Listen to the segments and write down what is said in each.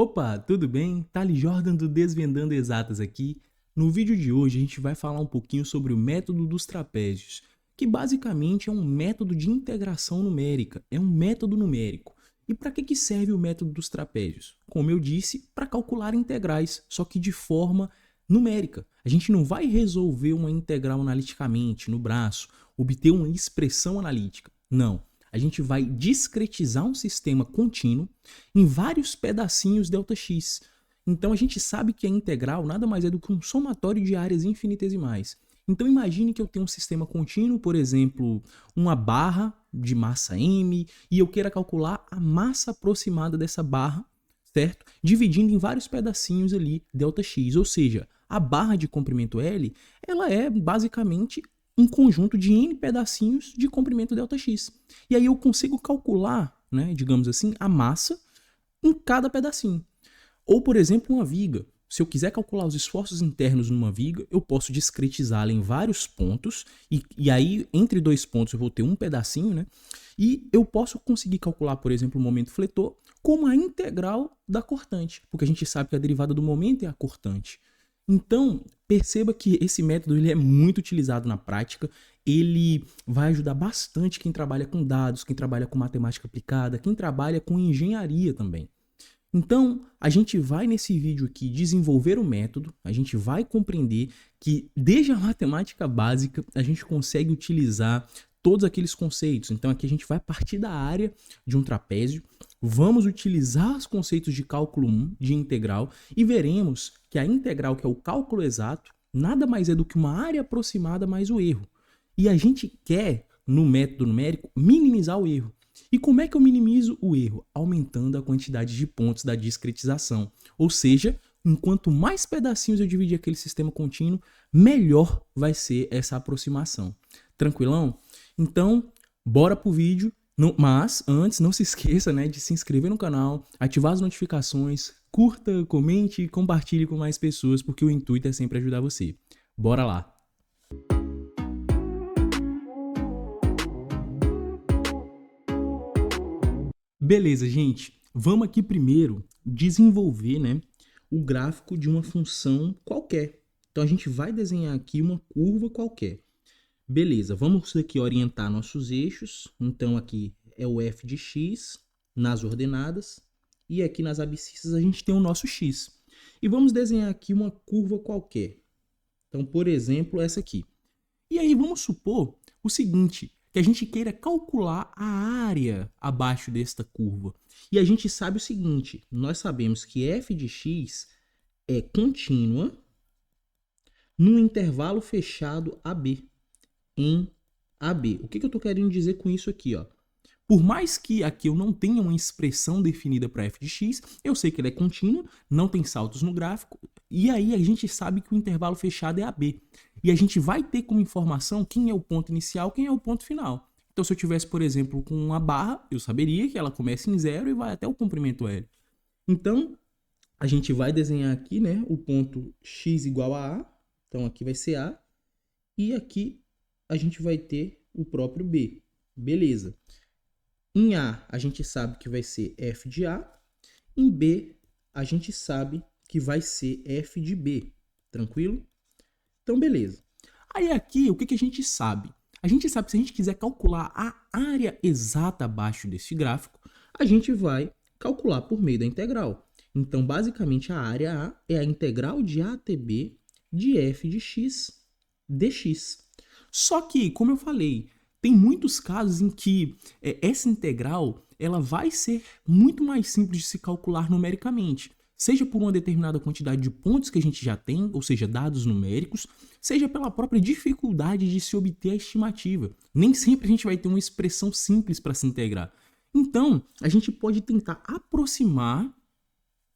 Opa, tudo bem? Thales Jordan do Desvendando Exatas aqui. No vídeo de hoje a gente vai falar um pouquinho sobre o método dos trapézios, que basicamente é um método de integração numérica, é um método numérico. E para que serve o método dos trapézios? Como eu disse, para calcular integrais, só que de forma numérica. A gente não vai resolver uma integral analiticamente no braço, obter uma expressão analítica. Não. A gente vai discretizar um sistema contínuo em vários pedacinhos ΔX. Então a gente sabe que a integral nada mais é do que um somatório de áreas infinitesimais. Então imagine que eu tenho um sistema contínuo, por exemplo, uma barra de massa m, e eu queira calcular a massa aproximada dessa barra, certo? Dividindo em vários pedacinhos ali ΔX, ou seja, a barra de comprimento L, ela é basicamente um conjunto de n pedacinhos de comprimento ΔX. E aí eu consigo calcular, né, digamos assim, a massa em cada pedacinho. Ou, por exemplo, uma viga. Se eu quiser calcular os esforços internos numa viga, eu posso discretizá-la em vários pontos, e aí entre dois pontos eu vou ter um pedacinho, né? E eu posso conseguir calcular, por exemplo, o momento fletor como a integral da cortante, porque a gente sabe que a derivada do momento é a cortante. Então, perceba que esse método ele é muito utilizado na prática, ele vai ajudar bastante quem trabalha com dados, quem trabalha com matemática aplicada, quem trabalha com engenharia também. Então, a gente vai nesse vídeo aqui desenvolver o método, a gente vai compreender que desde a matemática básica a gente consegue utilizar todos aqueles conceitos. Então aqui a gente vai partir da área de um trapézio, vamos utilizar os conceitos de cálculo 1, de integral, e veremos que a integral, que é o cálculo exato, nada mais é do que uma área aproximada mais o erro. E a gente quer, no método numérico, minimizar o erro. E como é que eu minimizo o erro? Aumentando a quantidade de pontos da discretização. Ou seja, enquanto mais pedacinhos eu dividir aquele sistema contínuo, melhor vai ser essa aproximação. Tranquilão? Então, bora pro vídeo. Mas antes, não se esqueça, né, de se inscrever no canal, ativar as notificações, curta, comente e compartilhe com mais pessoas, porque o intuito é sempre ajudar você. Bora lá! Beleza, gente. Vamos aqui primeiro desenvolver, né, o gráfico de uma função qualquer. Então a gente vai desenhar aqui uma curva qualquer. Beleza, vamos aqui orientar nossos eixos. Então aqui é o f de x nas ordenadas e aqui nas abscissas a gente tem o nosso x. E vamos desenhar aqui uma curva qualquer. Então, por exemplo, essa aqui. E aí vamos supor o seguinte, que a gente queira calcular a área abaixo desta curva. E a gente sabe o seguinte, nós sabemos que f de x é contínua num intervalo fechado AB, em AB. O que eu estou querendo dizer com isso aqui? Ó? Por mais que aqui eu não tenha uma expressão definida para f de x, eu sei que ele é contínuo, não tem saltos no gráfico, e aí a gente sabe que o intervalo fechado é AB. E a gente vai ter como informação quem é o ponto inicial, quem é o ponto final. Então, se eu tivesse, por exemplo, com uma barra, eu saberia que ela começa em 0 e vai até o comprimento L. Então, a gente vai desenhar aqui, né, o ponto x igual a A. Então, aqui vai ser A. E aqui a gente vai ter o próprio B. Beleza. Em A, a gente sabe que vai ser f de A. Em B, a gente sabe que vai ser f de B. Tranquilo? Então, beleza. Aí aqui, o que a gente sabe? A gente sabe que se a gente quiser calcular a área exata abaixo desse gráfico, a gente vai calcular por meio da integral. Então, basicamente, a área A é a integral de A até B de f de x dx. Só que, como eu falei, tem muitos casos em que essa integral ela vai ser muito mais simples de se calcular numericamente. Seja por uma determinada quantidade de pontos que a gente já tem, ou seja, dados numéricos, seja pela própria dificuldade de se obter a estimativa. Nem sempre a gente vai ter uma expressão simples para se integrar. Então, a gente pode tentar aproximar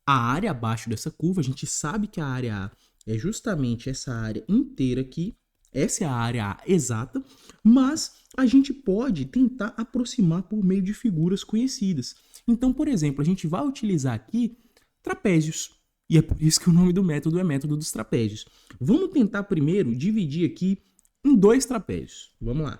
a área abaixo dessa curva. A gente sabe que a área A é justamente essa área inteira aqui. Essa é a área A exata, mas a gente pode tentar aproximar por meio de figuras conhecidas. Então, por exemplo, a gente vai utilizar aqui trapézios. E é por isso que o nome do método é método dos trapézios. Vamos tentar primeiro dividir aqui em dois trapézios. Vamos lá.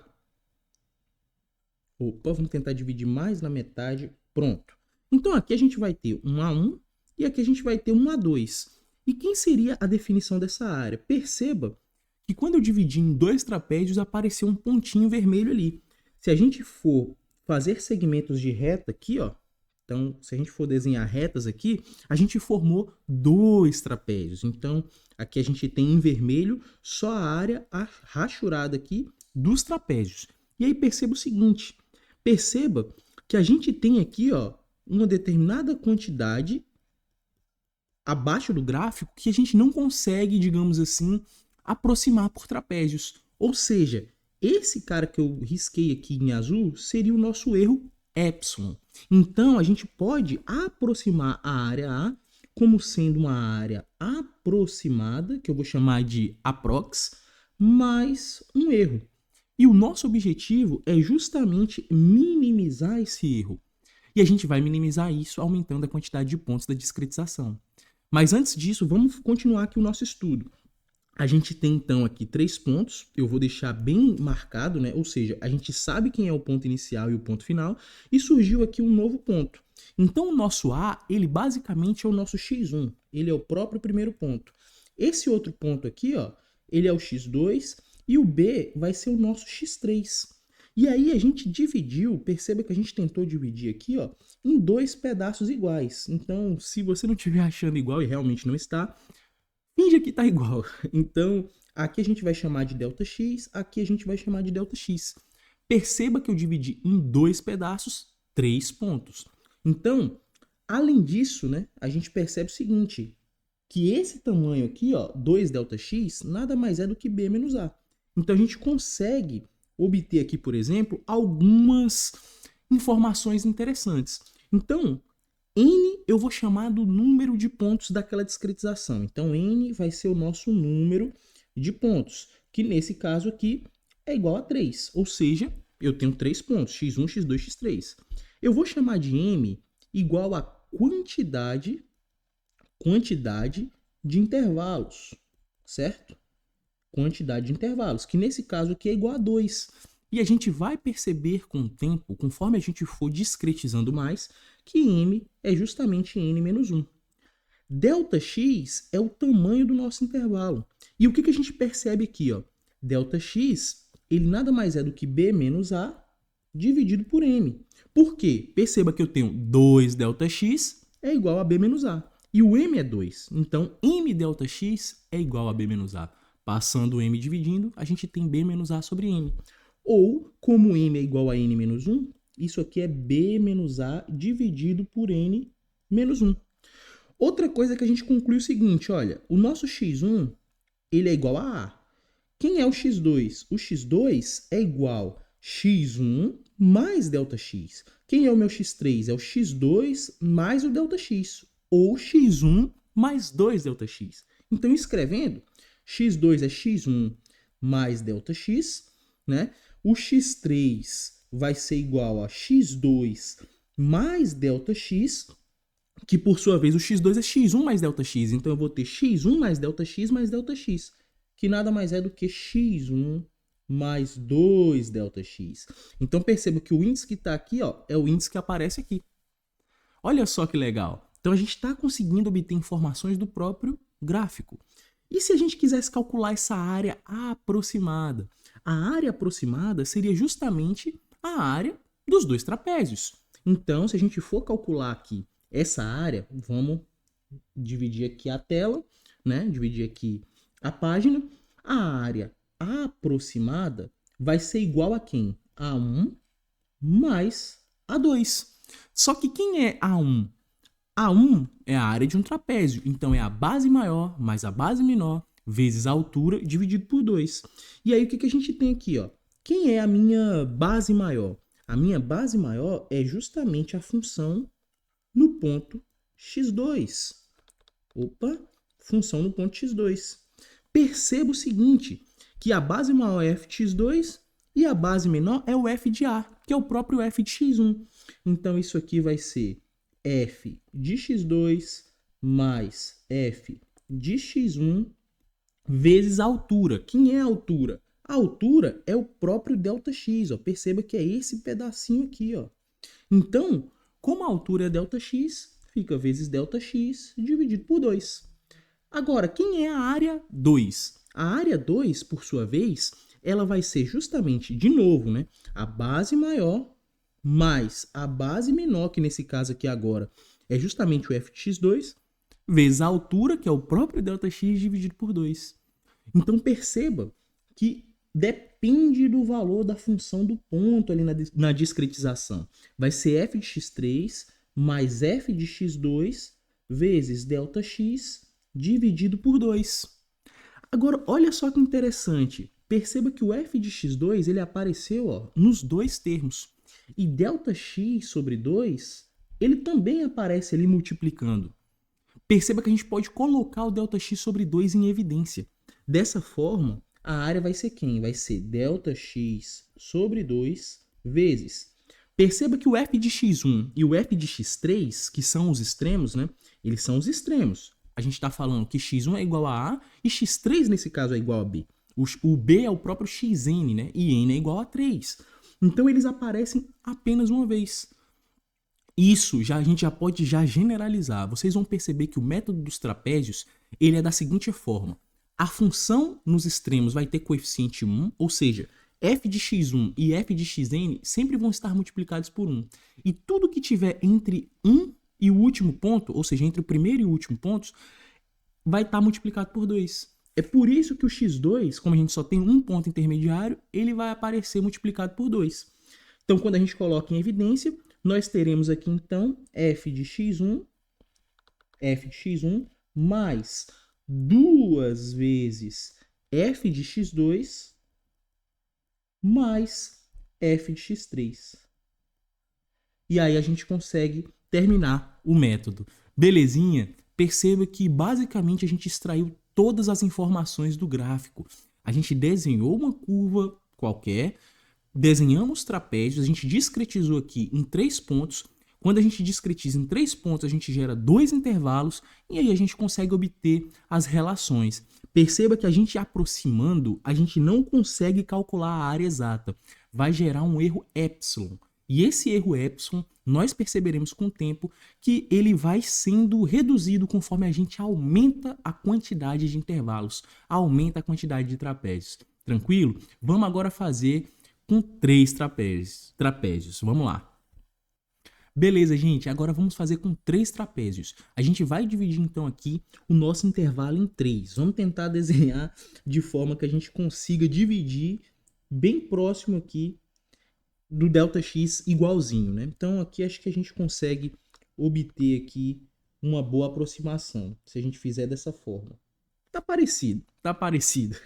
Opa, vamos tentar dividir mais na metade. Pronto. Então aqui a gente vai ter um A1 e aqui a gente vai ter 1 a 2. E quem seria a definição dessa área? Perceba que quando eu dividi em 2 trapézios, apareceu um pontinho vermelho ali. Se a gente for fazer segmentos de reta aqui, ó, então, se a gente for desenhar retas aqui, a gente formou 2 trapézios. Então, aqui a gente tem em vermelho só a área rachurada aqui dos trapézios. E aí perceba o seguinte, perceba que a gente tem aqui, ó, uma determinada quantidade abaixo do gráfico que a gente não consegue, digamos assim, aproximar por trapézios. Ou seja, esse cara que eu risquei aqui em azul seria o nosso erro epsilon. Então, a gente pode aproximar a área A como sendo uma área aproximada, que eu vou chamar de aprox, mais um erro. E o nosso objetivo é justamente minimizar esse erro. E a gente vai minimizar isso aumentando a quantidade de pontos da discretização. Mas antes disso, vamos continuar aqui o nosso estudo. A gente tem então aqui 3 pontos, eu vou deixar bem marcado, né? Ou seja, a gente sabe quem é o ponto inicial e o ponto final, e surgiu aqui um novo ponto. Então o nosso A, ele basicamente é o nosso x1, ele é o próprio primeiro ponto. Esse outro ponto aqui, ó, ele é o x2 e o B vai ser o nosso x3. E aí a gente dividiu, perceba que a gente tentou dividir aqui, ó, em 2 pedaços iguais. Então, se você não estiver achando igual e realmente não está, finge que está igual. Então, aqui a gente vai chamar de ΔX, aqui a gente vai chamar de ΔX. Perceba que eu dividi em 2 pedaços 3 pontos. Então, além disso, né, a gente percebe o seguinte, que esse tamanho aqui, ó, 2ΔX, nada mais é do que B menos A. Então, a gente consegue obter aqui, por exemplo, algumas informações interessantes. Então, N eu vou chamar do número de pontos daquela discretização. Então, N vai ser o nosso número de pontos, que nesse caso aqui é igual a 3. Ou seja, eu tenho 3 pontos, x1, x2, x3. Eu vou chamar de M igual a quantidade de intervalos, certo? Quantidade de intervalos, que nesse caso aqui é igual a 2. E a gente vai perceber com o tempo, conforme a gente for discretizando mais, que M é justamente N menos 1. ΔX é o tamanho do nosso intervalo. E o que a gente percebe aqui? Ó? ΔX, ele nada mais é do que B menos A dividido por M. Por quê? Perceba que eu tenho 2ΔX é igual a B menos A. E o M é 2. Então, MΔX é igual a B menos A. Passando o M dividindo, a gente tem B menos A sobre M. Ou, como M é igual a N menos 1, isso aqui é B menos A dividido por N menos 1. Outra coisa que a gente conclui é o seguinte, olha, o nosso x1, ele é igual a A. Quem é o x2? O x2 é igual a x1 mais ΔX. Quem é o meu x3? É o x2 mais o ΔX, ou x1 mais 2ΔX. Então, escrevendo, x2 é x1 mais ΔX, né? O x3 vai ser igual a x2 mais ΔX, que por sua vez o x2 é x1 mais ΔX. Então eu vou ter x1 mais ΔX, que nada mais é do que x1 mais 2ΔX. Então perceba que o índice que está aqui, ó, é o índice que aparece aqui. Olha só que legal. Então a gente está conseguindo obter informações do próprio gráfico. E se a gente quisesse calcular essa área aproximada? A área aproximada seria justamente a área dos 2 trapézios. Então, se a gente for calcular aqui essa área, vamos dividir aqui a tela, né? Dividir aqui a página. A área aproximada vai ser igual a quem? A1 mais A2. Só que quem é A1? A1 é a área de um trapézio, então é a base maior mais a base menor vezes a altura dividido por 2. E aí o que a gente tem aqui? Ó? Quem é a minha base maior? A minha base maior é justamente a função no ponto x2. Opa, função no ponto x2. Perceba o seguinte, que a base maior é f de x2 e a base menor é o f de A, que é o próprio f de x1. Então isso aqui vai ser f de x2 mais f de x1 vezes a altura. Quem é a altura? A altura é o próprio ΔX. Ó. Perceba que é esse pedacinho aqui. Ó. Então, como a altura é ΔX, fica vezes ΔX dividido por 2. Agora, quem é a área 2? A área 2, por sua vez, ela vai ser justamente, de novo, né, a base maior mais a base menor, que nesse caso aqui agora é justamente o f de x2, vezes a altura, que é o próprio ΔX, dividido por 2. Então, perceba que depende do valor da função do ponto ali na discretização. Vai ser f de x3 mais f de x2 vezes ΔX dividido por 2. Agora, olha só que interessante. Perceba que o f de x2 ele apareceu, ó, nos dois termos. E ΔX sobre 2, ele também aparece ali multiplicando. Perceba que a gente pode colocar o ΔX sobre 2 em evidência. Dessa forma, a área vai ser quem? Vai ser ΔX sobre 2 vezes. Perceba que o f de x1 e o f de x3, que são os extremos, né? Eles são os extremos. A gente está falando que x1 é igual a A e x3, nesse caso, é igual a B. O B é o próprio xn, né? E n é igual a 3. Então, eles aparecem apenas uma vez. Isso a gente já pode generalizar. Vocês vão perceber que o método dos trapézios ele é da seguinte forma. A função nos extremos vai ter coeficiente 1, ou seja, f de x1 e f de xn sempre vão estar multiplicados por 1. E tudo que tiver entre 1 e o último ponto, ou seja, entre o primeiro e o último pontos, vai estar multiplicado por 2. É por isso que o x2, como a gente só tem um ponto intermediário, ele vai aparecer multiplicado por 2. Então, quando a gente coloca em evidência, nós teremos aqui, então, f de x1 mais 2 vezes f de x2 mais f de x3. E aí a gente consegue terminar o método. Belezinha? Perceba que basicamente a gente extraiu todas as informações do gráfico. A gente desenhou uma curva qualquer, desenhamos trapézios, a gente discretizou aqui em 3 pontos. Quando a gente discretiza em 3 pontos, a gente gera 2 intervalos e aí a gente consegue obter as relações. Perceba que a gente aproximando, a gente não consegue calcular a área exata. Vai gerar um erro epsilon. E esse erro epsilon, nós perceberemos com o tempo que ele vai sendo reduzido conforme a gente aumenta a quantidade de intervalos, aumenta a quantidade de trapézios. Tranquilo? Vamos agora fazer com 3 trapézios. Vamos lá. Beleza, gente, agora vamos fazer com 3 trapézios. A gente vai dividir então aqui o nosso intervalo em 3. Vamos tentar desenhar de forma que a gente consiga dividir bem próximo aqui do ΔX igualzinho, né? Então aqui acho que a gente consegue obter aqui uma boa aproximação, se a gente fizer dessa forma. Tá parecido, tá parecido.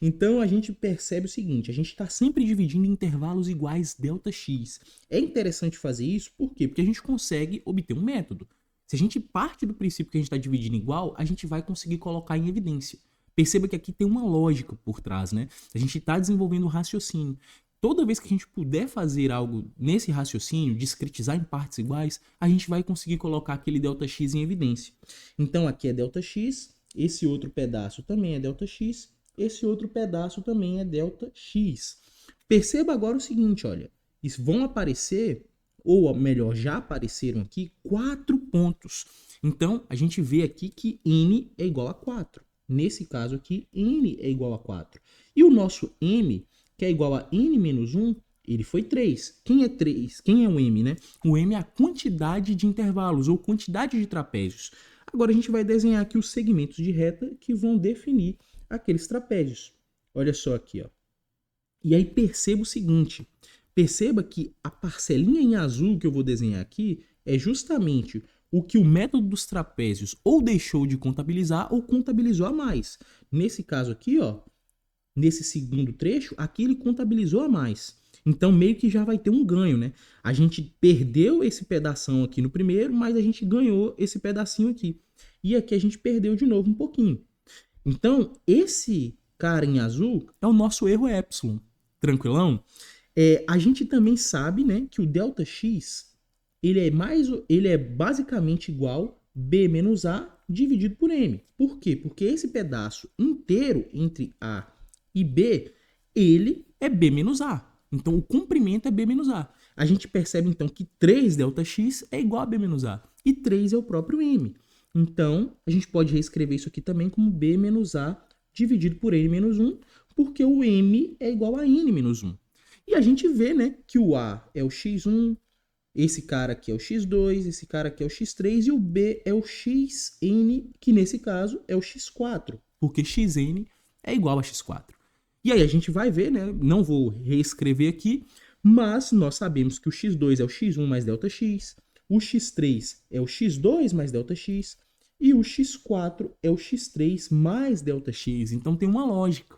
Então a gente percebe o seguinte, a gente está sempre dividindo em intervalos iguais ΔX. É interessante fazer isso, por quê? Porque a gente consegue obter um método. Se a gente parte do princípio que a gente está dividindo igual, a gente vai conseguir colocar em evidência. Perceba que aqui tem uma lógica por trás, né? A gente está desenvolvendo um raciocínio. Toda vez que a gente puder fazer algo nesse raciocínio, discretizar em partes iguais, a gente vai conseguir colocar aquele ΔX em evidência. Então aqui é ΔX, esse outro pedaço também é ΔX, esse outro pedaço também é ΔX. Perceba agora o seguinte, olha, vão aparecer, ou melhor, já apareceram aqui, 4 pontos. Então a gente vê aqui que N é igual a 4. Nesse caso aqui, N é igual a 4. E o nosso M, que é igual a N menos 1, ele foi 3. Quem é 3? Quem é o M, né? O M é a quantidade de intervalos, ou quantidade de trapézios. Agora a gente vai desenhar aqui os segmentos de reta que vão definir aqueles trapézios. Olha só aqui, ó. E aí perceba o seguinte, perceba que a parcelinha em azul que eu vou desenhar aqui é justamente o que o método dos trapézios ou deixou de contabilizar ou contabilizou a mais. Nesse caso aqui, ó, nesse segundo trecho, aqui ele contabilizou a mais. Então meio que já vai ter um ganho, né? A gente perdeu esse pedação aqui no primeiro, mas a gente ganhou esse pedacinho aqui. E aqui a gente perdeu de novo um pouquinho. Então esse cara em azul é o nosso erro epsilon. Tranquilão? A gente também sabe, né, que o ΔX ele é basicamente igual B menos A dividido por M. Por quê? Porque esse pedaço inteiro entre A e B, ele é B menos A. Então, o comprimento é B menos A. A gente percebe, então, que 3ΔX é igual a B menos A. e 3 é o próprio m. Então, a gente pode reescrever isso aqui também como b menos a dividido por n menos 1, porque o m é igual a n menos 1. E a gente vê, né, que o a é o x1, esse cara aqui é o x2, esse cara aqui é o x3 e o b é o xn, que nesse caso é o x4, porque xn é igual a x4. E aí a gente vai ver, né, não vou reescrever aqui, mas nós sabemos que o x2 é o x1 mais ΔX, o x3 é o x2 mais ΔX e o x4 é o x3 mais ΔX. Então tem uma lógica.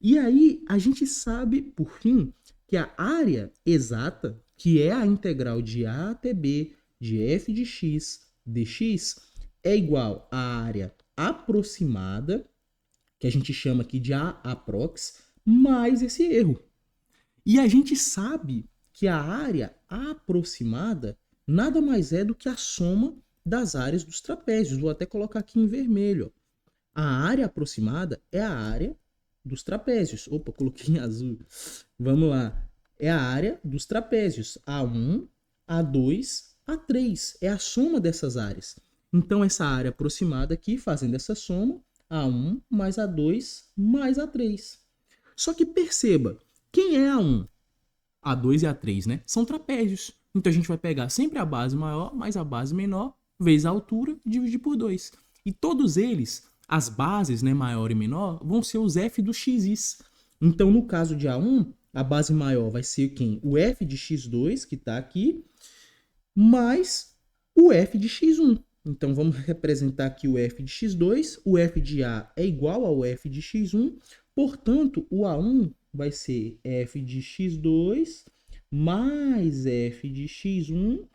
E aí a gente sabe, por fim, que a área exata, que é a integral de a até b de f de x dx, é igual à área aproximada, que a gente chama aqui de a aprox, mais esse erro. E a gente sabe que a área aproximada nada mais é do que a soma das áreas dos trapézios. Vou até colocar aqui em vermelho. A área aproximada é a área dos trapézios. Opa, coloquei em azul. Vamos lá. É a área dos trapézios. A1, A2, A3. É a soma dessas áreas. Então, essa área aproximada aqui, fazendo essa soma, A1 mais A2 mais A3. Só que perceba, quem é A1? A2 e A3, né? São trapézios. Então, a gente vai pegar sempre a base maior mais a base menor, vezes a altura, e dividir por 2. E todos eles, as bases, né, maior e menor, vão ser os f do xis. Então, no caso de A1, a base maior vai ser quem? O f de x2, que está aqui, mais o f de x1. Então, vamos representar aqui o f de x2. O f de A é igual ao f de x1. Portanto, o A1 vai ser f de x2 mais f de x1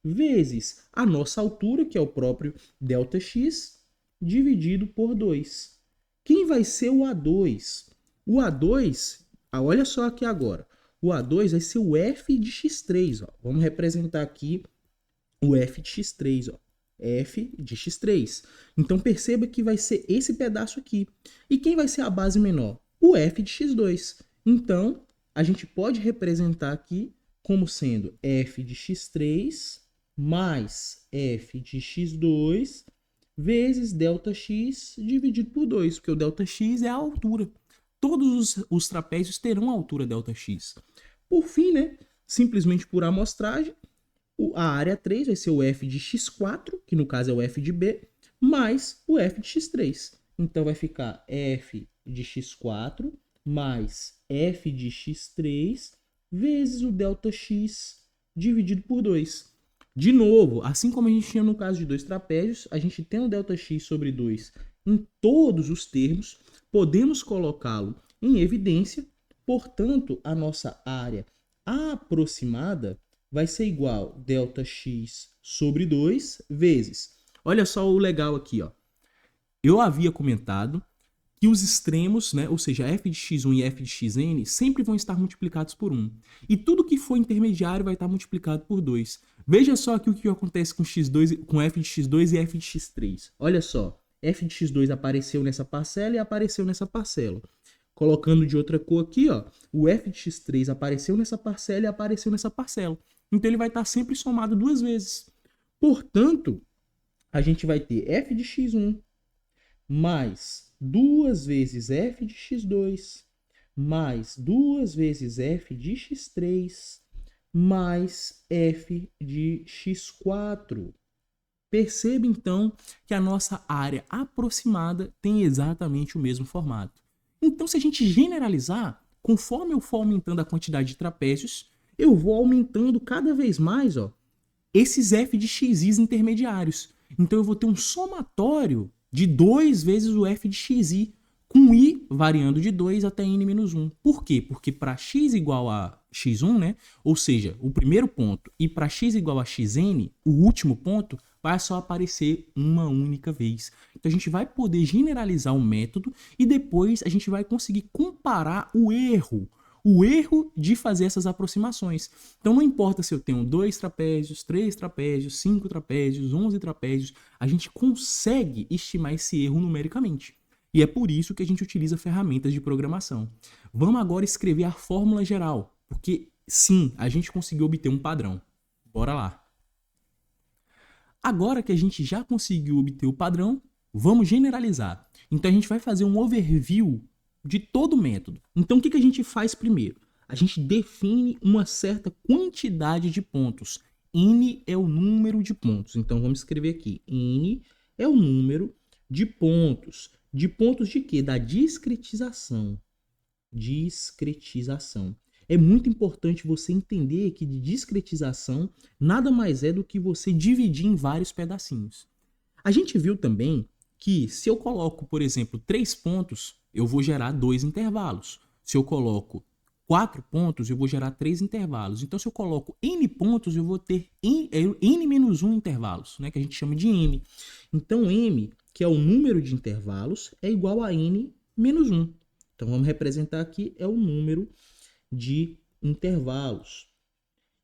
vezes a nossa altura, que é o próprio ΔX, dividido por 2. Quem vai ser o A2? O A2, olha só aqui agora, o A2 vai ser o f de x3. Ó. Vamos representar aqui o f de x3. Ó. F de x3. Então, perceba que vai ser esse pedaço aqui. E quem vai ser a base menor? O f de x2. Então, a gente pode representar aqui como sendo f de x3 mais f de x2 vezes ΔX dividido por 2, porque o ΔX é a altura. Todos os trapézios terão a altura ΔX. Por fim, né, simplesmente por amostragem, a área 3 vai ser o f de x4, que no caso é o f de b, mais o f de x3. Então vai ficar f de x4 mais f de x3 vezes o ΔX dividido por 2. De novo, assim como a gente tinha no caso de dois trapézios, a gente tem o ΔX sobre 2 em todos os termos, podemos colocá-lo em evidência, portanto, a nossa área aproximada vai ser igual a ΔX sobre 2 vezes. Olha só o legal aqui, ó. Eu havia comentado que os extremos, né, ou seja, f de x1 e f de xn, sempre vão estar multiplicados por 1. E tudo que for intermediário vai estar multiplicado por 2. Veja só aqui o que acontece com, x2, com f de x2 e f de x3. Olha só, f de x2 apareceu nessa parcela e apareceu nessa parcela. Colocando de outra cor aqui, ó, o f de x3 apareceu nessa parcela e apareceu nessa parcela. Então ele vai estar sempre somado duas vezes. Portanto, a gente vai ter f de x1 mais 2 vezes f de x2 mais 2 vezes f de x3 mais f de x4. Perceba, então, que a nossa área aproximada tem exatamente o mesmo formato. Então, se a gente generalizar, conforme eu for aumentando a quantidade de trapézios, eu vou aumentando cada vez mais, ó, esses f de xis intermediários. Então, eu vou ter um somatório de 2 vezes o f de xi, com i variando de 2 até n-1. Por quê? Porque para x igual a x1, né? Ou seja, o primeiro ponto, e para x igual a xn, o último ponto, vai só aparecer uma única vez. Então a gente vai poder generalizar o método e depois a gente vai conseguir comparar o erro de fazer essas aproximações. Então não importa se eu tenho 2 trapézios, 3 trapézios, 5 trapézios, 11 trapézios, a gente consegue estimar esse erro numericamente. E é por isso que a gente utiliza ferramentas de programação. Vamos agora escrever a fórmula geral, porque sim, a gente conseguiu obter um padrão. Bora lá. Agora que a gente já conseguiu obter o padrão, vamos generalizar. Então a gente vai fazer um overview de todo o método. Então o que a gente faz primeiro? A gente define uma certa quantidade de pontos. N é o número de pontos. Então vamos escrever aqui. N é o número de pontos. De pontos de quê? Da discretização. Discretização. É muito importante você entender que de discretização nada mais é do que você dividir em vários pedacinhos. A gente viu também que se eu coloco, por exemplo, 3 pontos, eu vou gerar 2 intervalos. Se eu coloco 4 pontos, eu vou gerar 3 intervalos. Então, se eu coloco n pontos, eu vou ter n menos 1 intervalos, né, que a gente chama de m. Então, m, que é o número de intervalos, é igual a n menos 1. Então, vamos representar aqui, é o número de intervalos.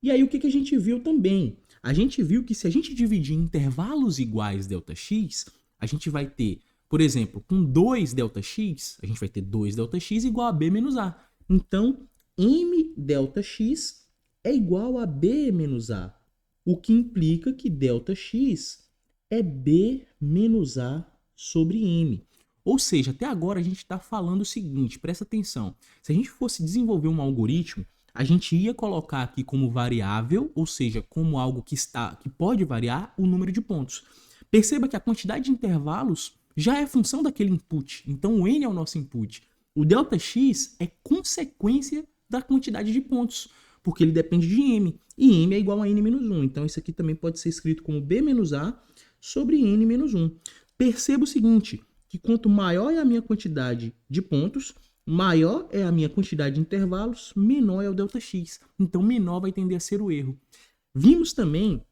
E aí, o que a gente viu também? A gente viu que se a gente dividir em intervalos iguais ΔX, a gente vai ter, por exemplo, com 2 ΔX, a gente vai ter 2 ΔX igual a B menos A. Então, M ΔX é igual a B menos A, o que implica que ΔX é B menos A sobre M. Ou seja, até agora a gente está falando o seguinte, presta atenção, se a gente fosse desenvolver um algoritmo, a gente ia colocar aqui como variável, ou seja, como algo que pode variar, o número de pontos. Perceba que a quantidade de intervalos já é função daquele input, então o n é o nosso input. O ΔX é consequência da quantidade de pontos, porque ele depende de m, e m é igual a n menos 1. Então isso aqui também pode ser escrito como B menos A sobre n menos 1. Perceba o seguinte, que quanto maior é a minha quantidade de pontos, maior é a minha quantidade de intervalos, menor é o ΔX. Então, menor vai tender a ser o erro. Vimos também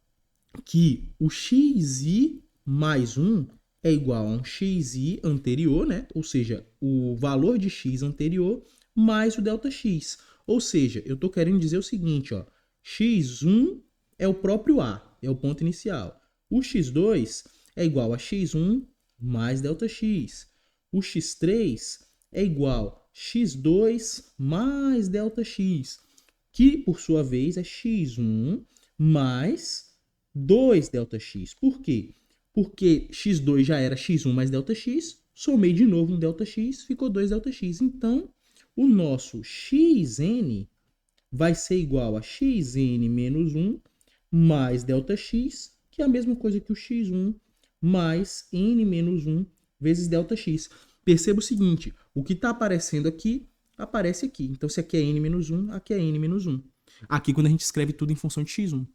que o xi mais 1 é igual a um xi anterior, né? Ou seja, o valor de x anterior mais o ΔX. Ou seja, eu estou querendo dizer o seguinte, ó, x1 é o próprio A, é o ponto inicial. O x2 é igual a x1 mais ΔX. O x3 é igual a x2 mais ΔX, que por sua vez é x1 mais 2ΔX. Por quê? Porque x2 já era x1 mais ΔX, somei de novo um ΔX, ficou 2ΔX. Então, o nosso xn vai ser igual a xn menos 1 mais ΔX, que é a mesma coisa que o x1 mais n menos 1 vezes ΔX. Perceba o seguinte, o que está aparecendo aqui, aparece aqui. Então, se aqui é n menos 1, aqui é n menos 1. Aqui quando a gente escreve tudo em função de x1.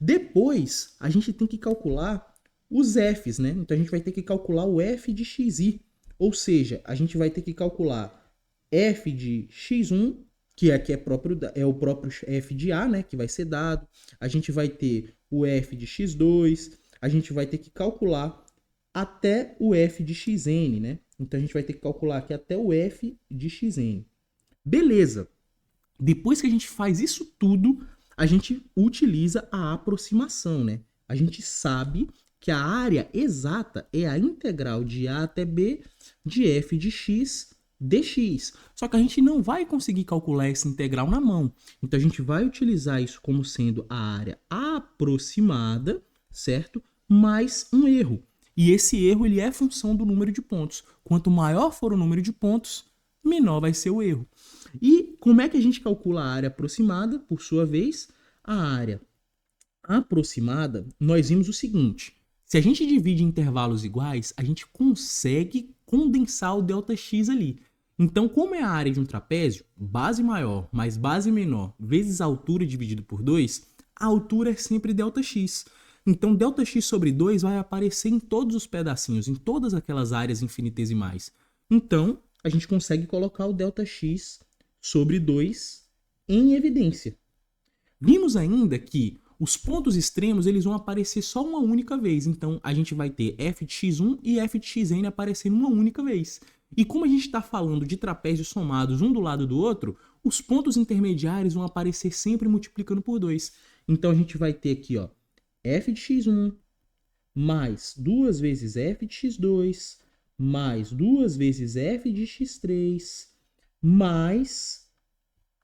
Depois, a gente tem que calcular os f's, né? Então, a gente vai ter que calcular o f de xi. Ou seja, a gente vai ter que calcular f de x1, que aqui é o próprio f de A, né? Que vai ser dado. A gente vai ter o f de x2. A gente vai ter que calcular até o f de xn, né? Então, a gente vai ter que calcular aqui até o f de xn. Beleza. Depois que a gente faz isso tudo, a gente utiliza a aproximação, né? A gente sabe que a área exata é a integral de A até B de f de x dx. Só que a gente não vai conseguir calcular essa integral na mão. Então, a gente vai utilizar isso como sendo a área aproximada, certo? Mais um erro. E esse erro ele é função do número de pontos. Quanto maior for o número de pontos, menor vai ser o erro. E como é que a gente calcula a área aproximada? Por sua vez, a área aproximada, nós vimos o seguinte. Se a gente divide em intervalos iguais, a gente consegue condensar o ΔX ali. Então, como é a área de um trapézio, base maior mais base menor vezes a altura dividido por 2, a altura é sempre ΔX. Então, ΔX sobre 2 vai aparecer em todos os pedacinhos, em todas aquelas áreas infinitesimais. Então, a gente consegue colocar o ΔX sobre 2 em evidência. Vimos ainda que os pontos extremos eles vão aparecer só uma única vez. Então, a gente vai ter f de x1 e f de xn aparecendo uma única vez. E como a gente está falando de trapézios somados um do lado do outro, os pontos intermediários vão aparecer sempre multiplicando por 2. Então, a gente vai ter aqui, ó, f de x1 mais 2 vezes f de x2 mais 2 vezes f de x3 mais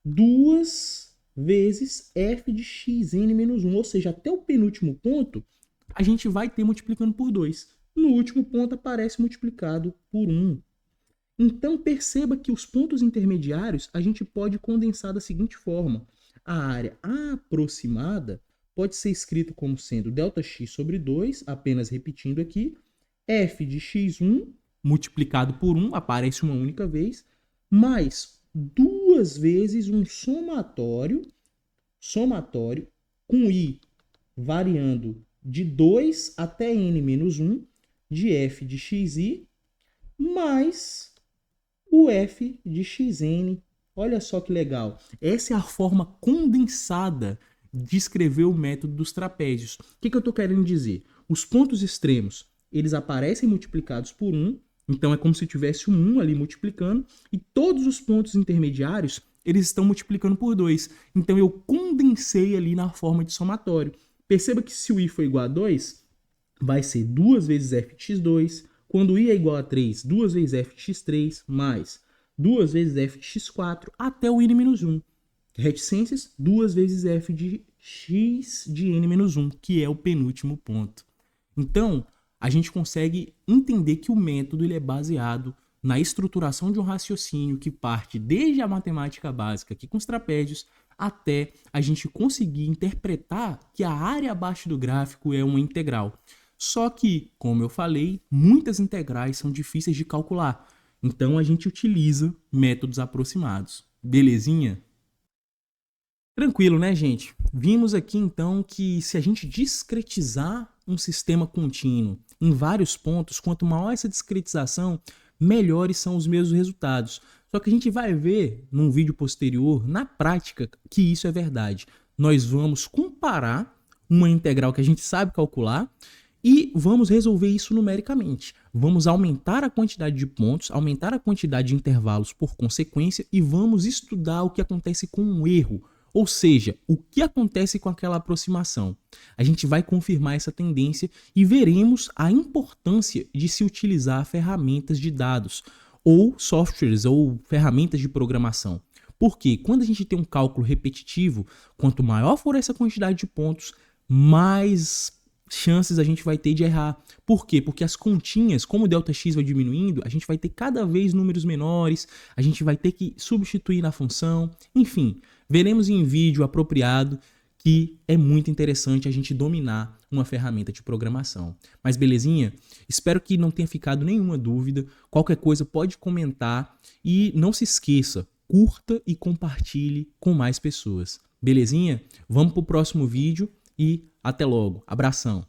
2 vezes f de xn menos 1. Ou seja, até o penúltimo ponto, a gente vai ter multiplicando por 2. No último ponto aparece multiplicado por 1. Então perceba que os pontos intermediários a gente pode condensar da seguinte forma. A área aproximada pode ser escrita como sendo ΔX sobre 2, apenas repetindo aqui, f de x1 multiplicado por 1, aparece uma única vez, mais duas vezes um somatório com i variando de 2 até n menos 1 de f de xi mais o f de xn. Olha só que legal. Essa é a forma condensada de escrever o método dos trapézios. O que eu estou querendo dizer? Os pontos extremos, eles aparecem multiplicados por 1, então é como se tivesse um 1 ali multiplicando, e todos os pontos intermediários, eles estão multiplicando por 2. Então eu condensei ali na forma de somatório. Perceba que se o i for igual a 2, vai ser 2 vezes f de x2, quando i é igual a 3, 2 vezes f de x3, mais 2 vezes f de x4, até o n-1. Reticências, 2 vezes f de x de n-1, que é o penúltimo ponto. Então, a gente consegue entender que o método ele é baseado na estruturação de um raciocínio que parte desde a matemática básica, aqui com os trapézios, até a gente conseguir interpretar que a área abaixo do gráfico é uma integral. Só que, como eu falei, muitas integrais são difíceis de calcular. Então, a gente utiliza métodos aproximados. Belezinha? Tranquilo, né, gente? Vimos aqui, então, que se a gente discretizar um sistema contínuo em vários pontos, quanto maior essa discretização, melhores são os mesmos resultados. Só que a gente vai ver, num vídeo posterior, na prática, que isso é verdade. Nós vamos comparar uma integral que a gente sabe calcular e vamos resolver isso numericamente. Vamos aumentar a quantidade de pontos, aumentar a quantidade de intervalos por consequência e vamos estudar o que acontece com um erro, ou seja, o que acontece com aquela aproximação. A gente vai confirmar essa tendência e veremos a importância de se utilizar ferramentas de dados ou softwares ou ferramentas de programação. Porque quando a gente tem um cálculo repetitivo, quanto maior for essa quantidade de pontos, mais chances a gente vai ter de errar. Por quê? Porque as continhas, como o ΔX vai diminuindo, a gente vai ter cada vez números menores, a gente vai ter que substituir na função, enfim, veremos em vídeo apropriado que é muito interessante a gente dominar uma ferramenta de programação. Mas belezinha? Espero que não tenha ficado nenhuma dúvida. Qualquer coisa pode comentar e não se esqueça, curta e compartilhe com mais pessoas. Belezinha? Vamos para o próximo vídeo e até logo. Abração!